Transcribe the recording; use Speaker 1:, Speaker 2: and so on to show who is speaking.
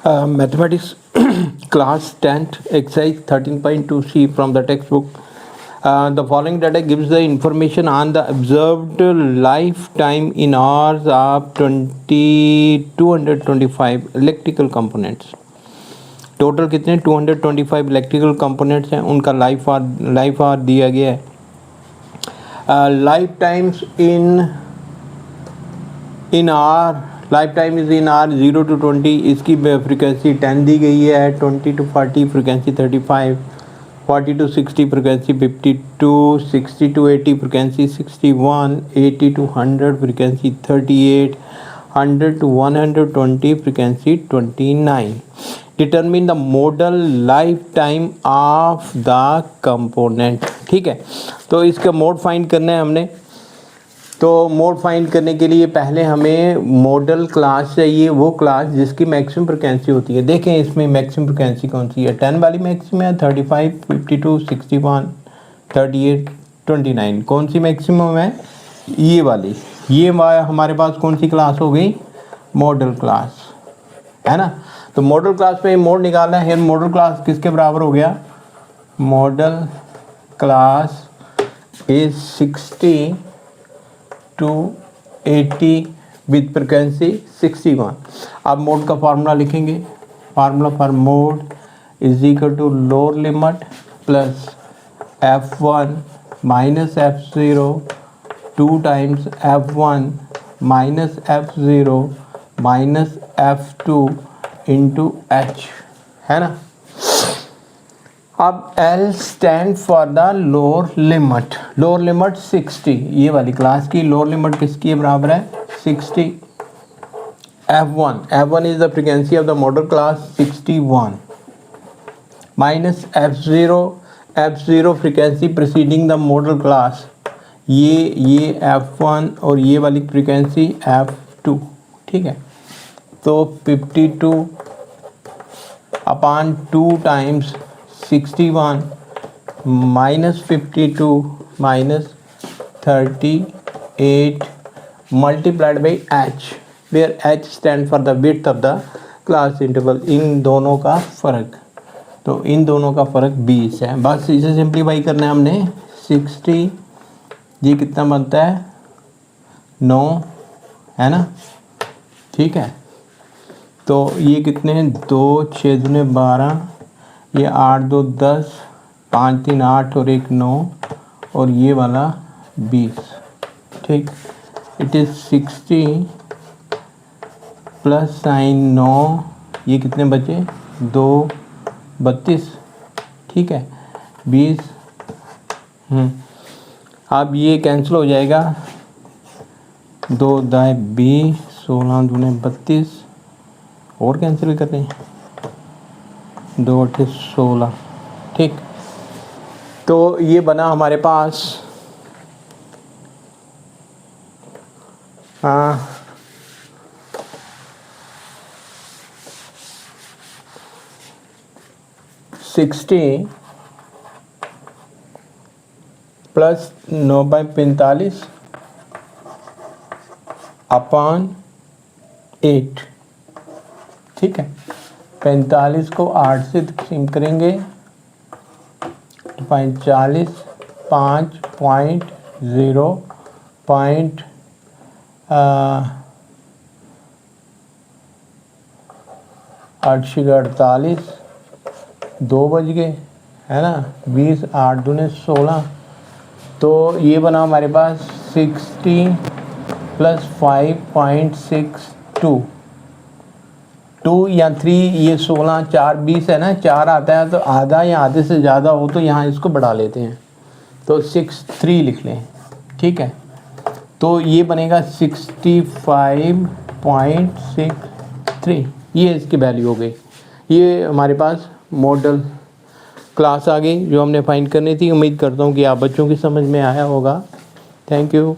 Speaker 1: Mathematics class 10th exercise 13.2c from the textbook. The following data gives the information on the observed lifetime in hours of 225 electrical components. Total कितने 225 electrical components हैं, उनका life our दिया गया है. Life times in are, life time is in are 0 to 20. इसकी frequency 10 दी गई है, 20 to 40 frequency 35, 40 to 60 frequency 52, 60 to 80 frequency 61, 80 to 100 frequency 38, 100 to 120 frequency 29. Determine the model life time of the component. ठीक है, तो इसका मोड फाइंड करना है हमने. तो मोड फाइंड करने के लिए पहले हमें मॉडल क्लास चाहिए, वो क्लास जिसकी मैक्सिमम फ्रिक्वेंसी होती है. देखें इसमें मैक्सिमम फ्रिक्वेंसी कौन सी है. 10 वाली मैक्सिमम है, 35, 52, 61, 38, 29. कौन सी मैक्सिमम है? ये वाली. ये हमारे पास कौन सी क्लास हो गई? मॉडल क्लास, है ना. तो मॉडल क्लास में मोड निकालना है. मॉडल क्लास किसके बराबर हो गया? Modal class is 60 to 80 with frequency 61. अब मोड का फार्मूला लिखेंगे. Formula for mode is equal to lower limit plus f1 minus f0 2 times f1 minus f0 minus f2 into h, है ना. अब L stand for the lower limit. Lower limit 60, ये वाली class की lower limit किसकी बराबर है? 60. F1 is the frequency of the model class 61 minus F0 frequency preceding the model class. ये F1 और ये वाली फ्रीक्वेंसी F2. ठीक है, तो 52 upon 2 times 61 minus 52 minus 38 multiplied by h, where h stand for the width of the class interval. इन दोनों का फ़र्क, तो इन दोनों का फ़र्क 20 है. बस इसे सिंप्लीफाई करना है हमने. 60 ये कितना बनता है? 9, है ना. ठीक है, तो ये कितने हैं? 2 6 दूने 12, ये 8 2 10, 5 3 8 और 1 9 और ये वाला 20. ठीक, इट इज़ 60 प्लस साइन 9, ये कितने बचे? 2 32. ठीक है, 20. अब ये कैंसिल हो जाएगा. 2 दाएँ 20, 16 दूने 32 और कैंसिल कर रहे हैं. 2 8 16. ठीक, तो ये बना हमारे पास 60 प्लस 9/45 अपॉन 8. ठीक है, 45 को 8 से तकसीम करेंगे, 40 5.0 पॉइंट 48 2 बज गए, है ना. 20 8 दूने 16. तो ये बना हमारे पास 60 प्लस 5.62 2 या 3, ये 16 4 20 है ना. 4 आता है तो आधा या आधे से ज़्यादा हो तो यहाँ इसको बढ़ा लेते हैं, तो 63 लिख लें. ठीक है, तो ये बनेगा 65.63. ये इसकी वैल्यू हो गई. ये हमारे पास मॉडल क्लास आ गई जो हमने फाइंड करनी थी. उम्मीद करता हूँ कि आप बच्चों की समझ में आया होगा. Thank you.